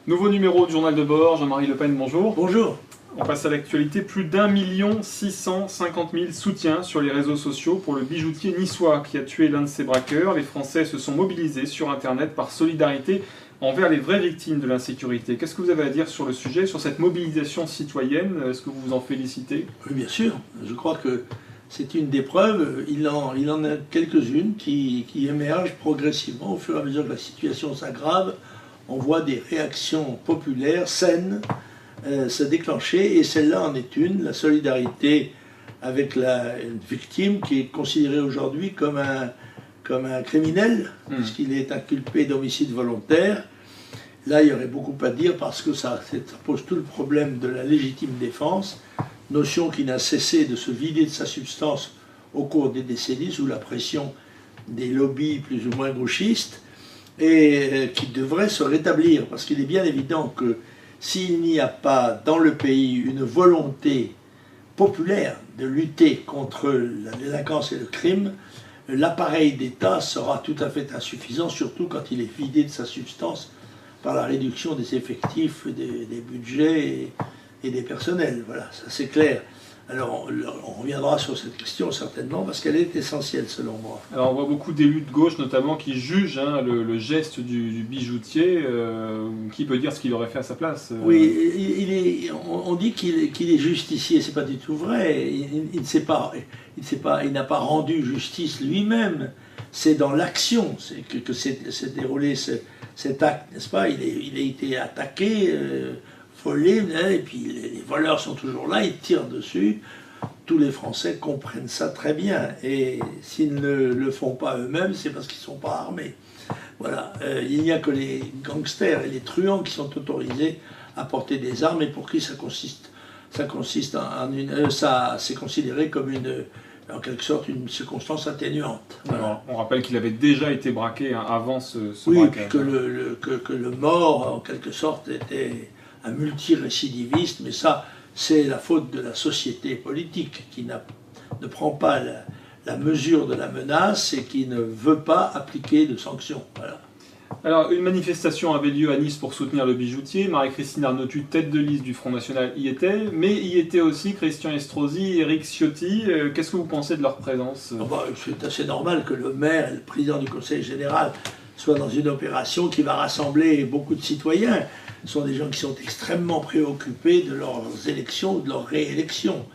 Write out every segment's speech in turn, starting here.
Nouveau numéro du journal de bord, Jean-Marie Le Pen, bonjour. Bonjour. On passe à l'actualité, plus d'1 650 000 soutiens sur les réseaux sociaux pour le bijoutier niçois qui a tué l'un de ses braqueurs. Les Français se sont mobilisés sur Internet par solidarité envers les vraies victimes de l'insécurité. Qu'est-ce que vous avez à dire sur le sujet, sur cette mobilisation citoyenne? Est-ce que vous vous en félicitez? Oui, bien sûr. Je crois que c'est une des preuves. Il en a quelques-unes qui émergent progressivement au fur et à mesure que la situation s'aggrave. On voit des réactions populaires saines se déclencher, et celle-là en est une, la solidarité avec une victime qui est considérée aujourd'hui comme un criminel, puisqu'il est inculpé d'homicide volontaire. Là, il y aurait beaucoup à dire parce que ça pose tout le problème de la légitime défense, notion qui n'a cessé de se vider de sa substance au cours des décennies sous la pression des lobbies plus ou moins gauchistes, et qui devrait se rétablir, parce qu'il est bien évident que s'il n'y a pas dans le pays une volonté populaire de lutter contre la délinquance et le crime, l'appareil d'État sera tout à fait insuffisant, surtout quand il est vidé de sa substance par la réduction des effectifs, des budgets et des personnels. Voilà, ça c'est clair. Alors on reviendra sur cette question certainement parce qu'elle est essentielle selon moi. Alors on voit beaucoup d'élus de gauche notamment qui jugent le geste du bijoutier. Qui peut dire ce qu'il aurait fait à sa place? Oui, on dit qu'il est justicier, c'est pas du tout vrai. Il n'a pas rendu justice lui-même. C'est dans l'action que s'est déroulé cet acte, n'est-ce pas? Il a été attaqué, volé, et puis les voleurs sont toujours là, ils tirent dessus. Tous les Français comprennent ça très bien, et s'ils ne le font pas eux-mêmes, c'est parce qu'ils ne sont pas armés. Voilà, il n'y a que les gangsters et les truands qui sont autorisés à porter des armes, et pour qui ça c'est considéré comme en quelque sorte une circonstance atténuante. Voilà. Alors, on rappelle qu'il avait déjà été braqué avant ce oui, braquage. Oui, que le mort, en quelque sorte, était un multirécidiviste, mais ça, c'est la faute de la société politique qui ne prend pas la mesure de la menace et qui ne veut pas appliquer de sanctions. Voilà. Alors, une manifestation avait lieu à Nice pour soutenir le bijoutier. Marie-Christine Arnautu, tête de liste du Front National, y était, mais y était aussi Christian Estrosi, Éric Ciotti. Qu'est-ce que vous pensez de leur présence? C'est assez normal que le maire et le président du Conseil général soient dans une opération qui va rassembler beaucoup de citoyens. Ce sont des gens qui sont extrêmement préoccupés de leurs élections ou de leur réélection.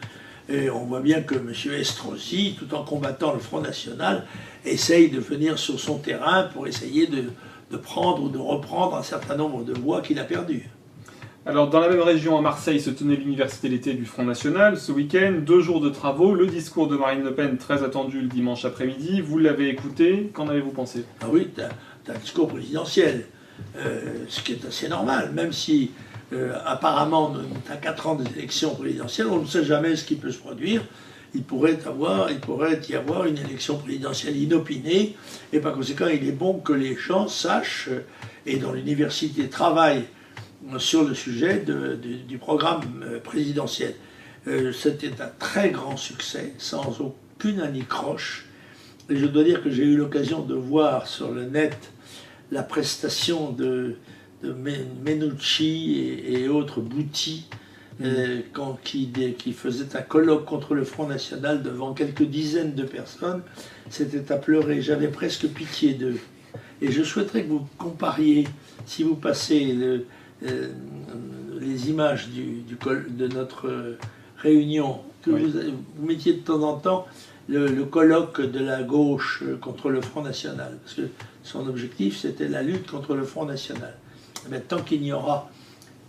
Et on voit bien que M. Estrosi, tout en combattant le Front National, essaye de venir sur son terrain pour essayer de prendre ou de reprendre un certain nombre de voix qu'il a perdues. Alors, dans la même région, à Marseille, se tenait l'université d'été du Front National. Ce week-end, 2 jours de travaux, le discours de Marine Le Pen, très attendu le dimanche après-midi. Vous l'avez écouté, qu'en avez-vous pensé? Ah oui, c'est un discours présidentiel, ce qui est assez normal, même si apparemment, à 4 ans des élections présidentielles, on ne sait jamais ce qui peut se produire. Il pourrait y avoir une élection présidentielle inopinée, et par conséquent, il est bon que les gens sachent, et dans l'université travaillent sur le sujet du programme présidentiel. C'était un très grand succès, sans aucune anicroche, et je dois dire que j'ai eu l'occasion de voir sur le net la prestation de Menucci et autres Bouty, qui faisait un colloque contre le Front National devant quelques dizaines de personnes. C'était à pleurer, j'avais presque pitié d'eux. Et je souhaiterais que vous compariez, si vous passez les images de notre réunion, que vous mettiez de temps en temps le colloque de la gauche contre le Front National, parce que son objectif c'était la lutte contre le Front National. Mais tant qu'il n'y aura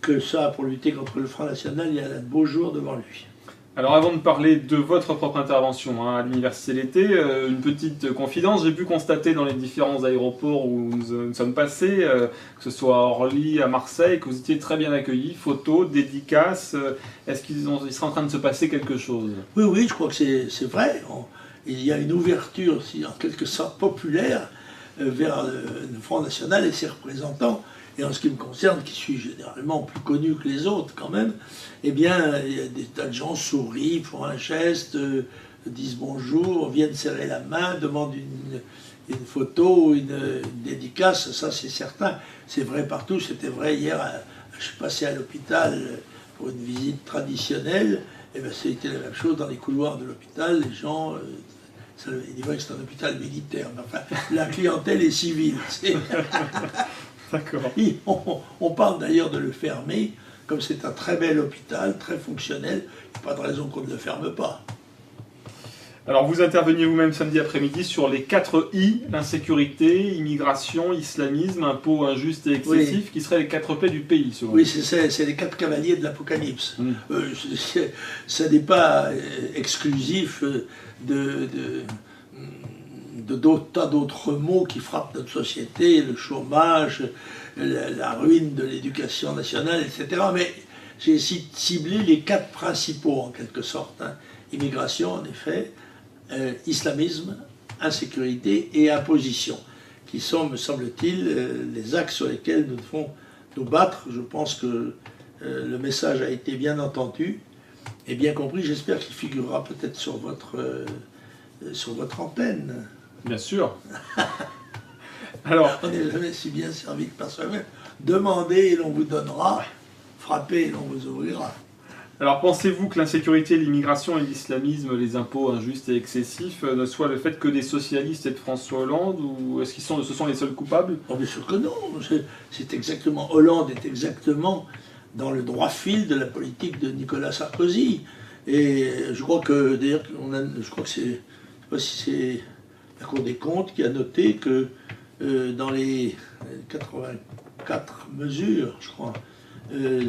que ça pour lutter contre le Front National, il y a de beaux jours devant lui. Alors avant de parler de votre propre intervention à l'université l'été, une petite confidence, j'ai pu constater dans les différents aéroports où nous sommes passés, que ce soit à Orly, à Marseille, que vous étiez très bien accueillis, photos, dédicaces. Est-ce qu'il sera en train de se passer quelque chose? Oui, je crois que c'est vrai. Il y a une ouverture, en quelque sorte populaire, vers le Front National et ses représentants. Et en ce qui me concerne, qui suis généralement plus connu que les autres quand même, eh bien, il y a des tas de gens sourient, font un geste, disent bonjour, viennent serrer la main, demandent une photo, une dédicace, ça c'est certain. C'est vrai partout, c'était vrai hier, je suis passé à l'hôpital pour une visite traditionnelle, et bien c'était la même chose dans les couloirs de l'hôpital, les gens, il est vrai que c'est un hôpital militaire, mais enfin, la clientèle est civile. D'accord. On parle d'ailleurs de le fermer, comme c'est un très bel hôpital, très fonctionnel, il n'y a pas de raison qu'on ne le ferme pas. Alors vous interveniez vous-même samedi après-midi sur les 4 I, l'insécurité, immigration, islamisme, impôts injustes et excessifs, qui seraient les 4 plaies du pays, selon vous. Oui, c'est les 4 cavaliers de l'Apocalypse. Ça n'est pas exclusif de tas d'autres maux qui frappent notre société, le chômage, la ruine de l'éducation nationale, etc. Mais j'ai ciblé les 4 principaux, en quelque sorte. Immigration, en effet, islamisme, insécurité et imposition, qui sont, me semble-t-il, les axes sur lesquels nous devons nous battre. Je pense que le message a été bien entendu et bien compris. J'espère qu'il figurera peut-être sur votre antenne. Bien sûr. Alors, on n'est jamais si bien servi que par soi-même. Demandez et l'on vous donnera, frappez et l'on vous ouvrira. Alors pensez-vous que l'insécurité, l'immigration et l'islamisme, les impôts injustes et excessifs, ne soient le fait que des socialistes et de François Hollande, ou est-ce qu'ils ce sont les seuls coupables? Oh, bien sûr que non. C'est exactement, Hollande est exactement dans le droit fil de la politique de Nicolas Sarkozy. Et je crois que, d'ailleurs, je crois que c'est, je ne sais pas si c'est la Cour des comptes qui a noté que dans les 84 mesures, je crois,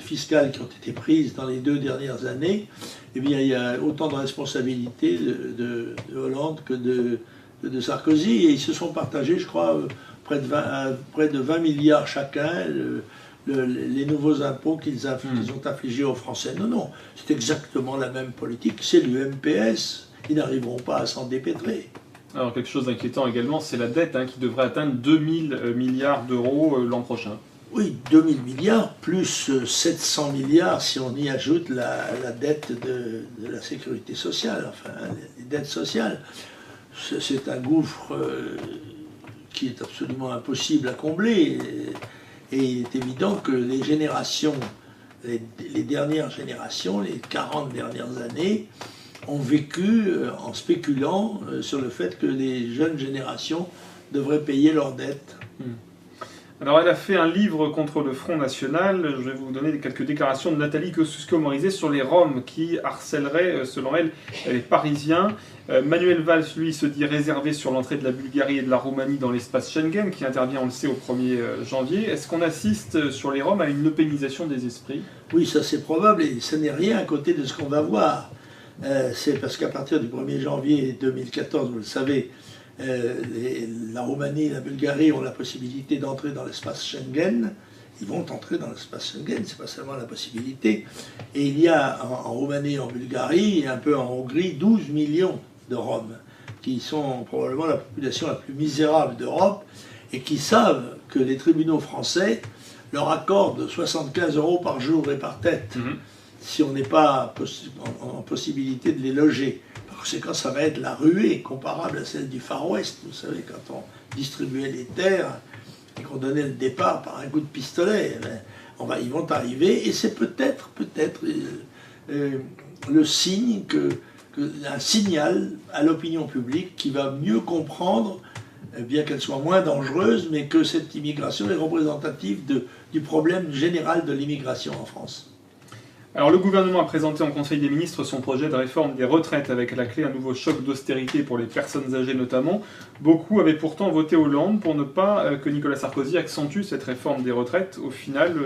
fiscales qui ont été prises dans les 2 dernières années, eh bien, il y a autant de responsabilités de Hollande que de Sarkozy, et ils se sont partagés, je crois, près de 20 milliards chacun, les nouveaux impôts qu'ils ont infligés aux Français. Non, non, c'est exactement la même politique, c'est l'UMPS, ils n'arriveront pas à s'en dépêtrer. Alors quelque chose d'inquiétant également, c'est la dette qui devrait atteindre 2000 milliards d'euros l'an prochain. Oui, 2000 milliards plus 700 milliards si on y ajoute la dette de la sécurité sociale, enfin les dettes sociales. C'est un gouffre qui est absolument impossible à combler. Et il est évident que les générations, les dernières générations, les 40 dernières années, ont vécu en spéculant sur le fait que les jeunes générations devraient payer leurs dettes. Alors elle a fait un livre contre le Front National. Je vais vous donner quelques déclarations de Nathalie Kosciusko-Morizet sur les Roms qui harcèleraient, selon elle, les Parisiens. Manuel Valls, lui, se dit réservé sur l'entrée de la Bulgarie et de la Roumanie dans l'espace Schengen, qui intervient, on le sait, au 1er janvier. Est-ce qu'on assiste sur les Roms à une eupénisation des esprits? Oui, ça c'est probable, et ce n'est rien à côté de ce qu'on va voir. C'est parce qu'à partir du 1er janvier 2014, vous le savez, la Roumanie et la Bulgarie ont la possibilité d'entrer dans l'espace Schengen. Ils vont entrer dans l'espace Schengen, c'est pas seulement la possibilité. Et il y a en Roumanie et en Bulgarie, et un peu en Hongrie, 12 millions de Roms, qui sont probablement la population la plus misérable d'Europe, et qui savent que les tribunaux français leur accordent 75 € par jour et par tête, si on n'est pas en possibilité de les loger. Par conséquent, ça va être la ruée comparable à celle du Far West. Vous savez, quand on distribuait les terres et qu'on donnait le départ par un coup de pistolet, ils vont arriver, et c'est peut-être le signe un signal à l'opinion publique qui va mieux comprendre, bien qu'elle soit moins dangereuse, mais que cette immigration est représentative du problème général de l'immigration en France. Alors le gouvernement a présenté en Conseil des ministres son projet de réforme des retraites avec à la clé un nouveau choc d'austérité pour les personnes âgées notamment. Beaucoup avaient pourtant voté Hollande pour ne pas que Nicolas Sarkozy accentue cette réforme des retraites. Au final,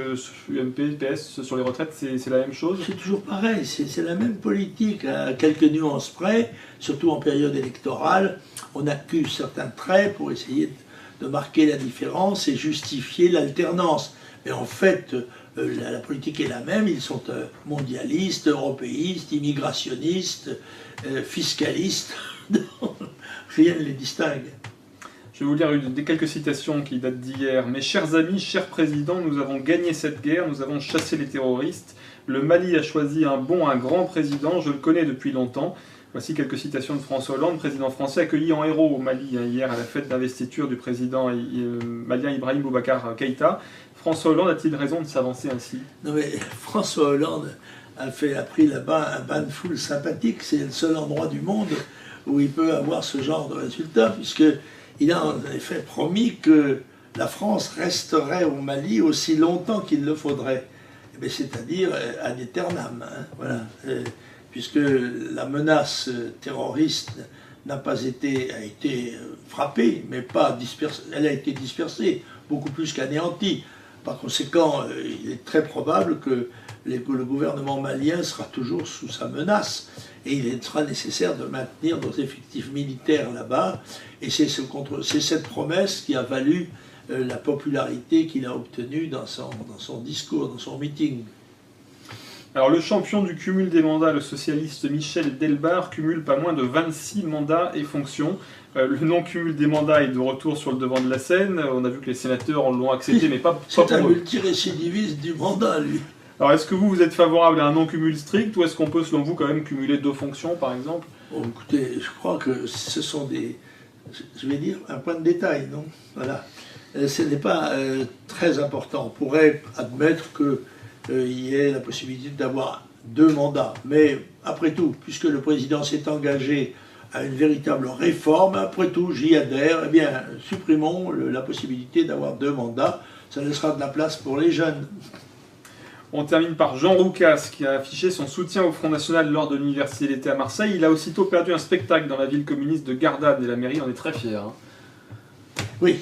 UMP, PS sur les retraites, c'est la même chose? C'est toujours pareil, c'est la même politique, à quelques nuances près, surtout en période électorale. On accuse certains traits pour essayer de marquer la différence et justifier l'alternance. Mais en fait, la politique est la même, ils sont mondialistes, européistes, immigrationnistes, fiscalistes, rien ne les distingue. Je vais vous lire quelques citations qui datent d'hier. « Mes chers amis, chers présidents, nous avons gagné cette guerre, nous avons chassé les terroristes. Le Mali a choisi un grand président, je le connais depuis longtemps. Voici quelques citations de François Hollande, président français accueilli en héros au Mali hier à la fête d'investiture du président malien Ibrahim Boubacar Keïta. François Hollande a-t-il raison de s'avancer ainsi? Non mais François Hollande a pris là-bas un bain de foule sympathique. C'est le seul endroit du monde où il peut avoir ce genre de résultat, puisqu'il a en effet promis que la France resterait au Mali aussi longtemps qu'il le faudrait. C'est-à-dire ad aeternam, hein, voilà. Puisque la menace terroriste a été frappée, mais pas dispersée. Elle a été dispersée, beaucoup plus qu'anéantie. Par conséquent, il est très probable que le gouvernement malien sera toujours sous sa menace et il sera nécessaire de maintenir nos effectifs militaires là-bas. Et c'est cette promesse qui a valu la popularité qu'il a obtenue dans son discours, dans son meeting. Alors le champion du cumul des mandats, le socialiste Michel Delbar, cumule pas moins de 26 mandats et fonctions. Le non-cumul des mandats est de retour sur le devant de la scène. On a vu que les sénateurs l'ont accepté, mais pas pour eux. C'est un multirécidiviste du mandat, lui. Alors est-ce que vous êtes favorable à un non-cumul strict ou est-ce qu'on peut, selon vous, quand même cumuler 2 fonctions, par exemple? Bon, écoutez, je crois que ce sont je vais dire, un point de détail, non? Voilà. Ce n'est pas très important. On pourrait admettre qu'il y ait la possibilité d'avoir 2 mandats. Mais après tout, puisque le président s'est engagé à une véritable réforme, après tout, j'y adhère, eh bien, supprimons la possibilité d'avoir 2 mandats. Ça laissera de la place pour les jeunes. On termine par Jean Roucas, qui a affiché son soutien au Front National lors de l'Université d'été à Marseille. Il a aussitôt perdu un spectacle dans la ville communiste de Gardanne, et la mairie en est très fière. Hein. Oui,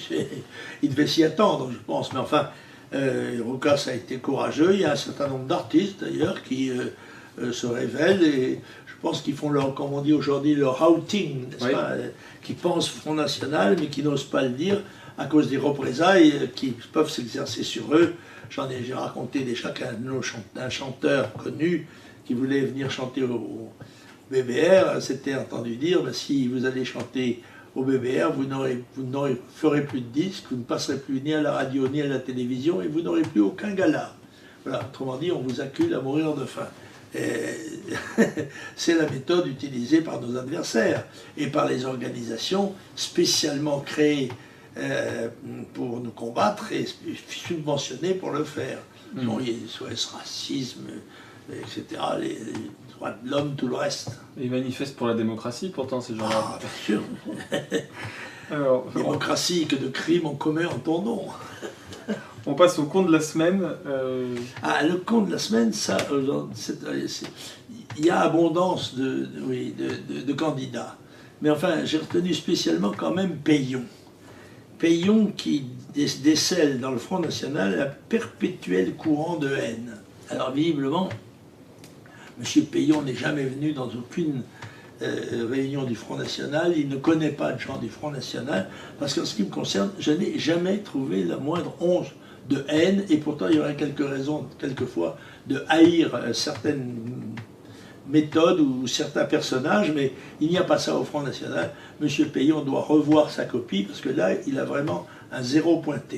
il devait s'y attendre, je pense. Mais enfin, Roucas a été courageux. Il y a un certain nombre d'artistes, d'ailleurs, qui se révèlent et je pense qu'ils font comme on dit aujourd'hui, leur outing, n'est-ce pas, qui pensent Front National, mais qui n'osent pas le dire à cause des représailles qui peuvent s'exercer sur eux. J'ai raconté déjà qu'un chanteur connu qui voulait venir chanter au BBR s'était entendu dire si vous allez chanter au BBR, vous ne ferez plus de disques, vous ne passerez plus ni à la radio ni à la télévision et vous n'aurez plus aucun gala. Voilà, autrement dit, on vous accule à mourir de faim. C'est la méthode utilisée par nos adversaires et par les organisations spécialement créées pour nous combattre et subventionnées pour le faire. Donc, il y a des SOS racisme, etc., les droits de l'homme, tout le reste. Ils manifestent pour la démocratie, pourtant, ces gens-là. Ah, bien sûr. Alors, démocratie, que de crimes on commet en ton nom. On passe au conte de la semaine. Le conte de la semaine, ça, il y a abondance de candidats. Mais enfin, j'ai retenu spécialement quand même Peillon. Peillon qui décèle dans le Front National un perpétuel courant de haine. Alors visiblement, M. Peillon n'est jamais venu dans aucune réunion du Front National, il ne connaît pas de gens du Front National, parce qu'en ce qui me concerne, je n'ai jamais trouvé la moindre once de haine, et pourtant il y aurait quelques raisons, quelquefois, de haïr certaines méthodes ou certains personnages, mais il n'y a pas ça au Front National. M. Peillon doit revoir sa copie, parce que là, il a vraiment un zéro pointé.